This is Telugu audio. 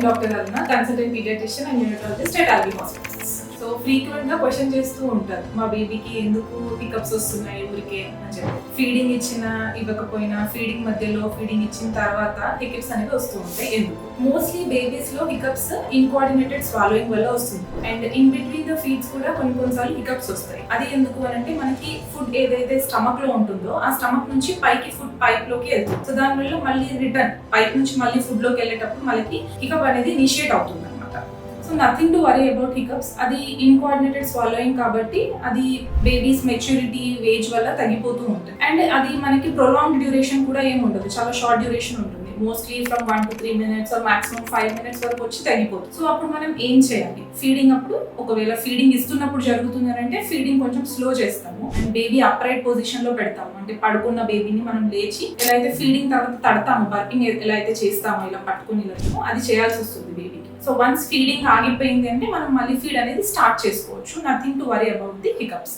Doctor Aruna, consultant paediatrician and neurologist at Alvi Hospitals. So frequent గా క్వశ్చన్ చేస్తూ ఉంటారు, మా బేబీకి ఎందుకు హికప్స్ వస్తున్నాయి ఊరికే అని చెప్పి. ఫీడింగ్ ఇచ్చినా ఇవ్వకపోయినా, ఫీడింగ్ మధ్యలో, ఫీడింగ్ ఇచ్చిన తర్వాత హికప్స్ అనేవి వస్తూ ఉంటాయి. ఎందుకు? మోస్ట్లీ బేబీస్ లో హికప్స్ ఇన్కోఆర్డినేటెడ్ స్వాలోయింగ్ వల్ల వస్తుంది. And in between the feeds కూడా కొన్నిసార్లు హికప్స్ వస్తాయి. అది ఎందుకు అని అంటే, మనకి ఫుడ్ ఏదైతే స్టమక్ లో ఉంటుందో ఆ స్టమక్ నుంచి పైకి ఫుడ్ పైప్ లోకి వెళ్తుంది. సో దానివల్ల మళ్ళీ రిటర్న్ పైప్ నుంచి మళ్ళీ ఫుడ్ లోకి వెళ్ళేటప్పుడు మనకి హికప్ అనేది ఇనిషియేట్ అవుతుంది. So nothing to worry about hiccups. అది ఇన్కోఆర్డినేటెడ్ స్వాలోయింగ్ కాబట్టి అది బేబీస్ మెచ్యూరిటీ ఏజ్ వల్ల తగ్గిపోతూ ఉంటుంది. అండ్ అది మనకి ప్రొలాంగ్ డ్యూరేషన్ కూడా ఏమి ఉండదు, చాలా షార్ట్ డ్యూరేషన్ ఉంటుంది. Mostly from 1 to 3 minutes or maximum 5 minutes వరకు వచ్చి తగ్గిపోతుంది. సో అప్పుడు మనం ఏం చేయాలి? ఫీడింగ్ అప్పుడు, ఒకవేళ ఫీడింగ్ ఇస్తున్నప్పుడు జరుగుతుంది అంటే ఫీడింగ్ కొంచెం స్లో చేస్తాము అండ్ బేబీ అప్రైట్ పొజిషన్ లో పెడతాము. అంటే పడుకున్న బేబీని మనం లేచి ఎలా అయితే ఫీడింగ్ తర్వాత తడతాము, బర్పింగ్ ఎలా అయితే చేస్తామో ఇలా పట్టుకుని అది చేయాల్సి వస్తుంది బేబీకి. సో వన్స్ ఫీడింగ్ ఆగిపోయింది అంటే మనం మళ్ళీ ఫీడ్ అనేది స్టార్ట్ చేసుకోవచ్చు. Nothing to worry about the hiccups.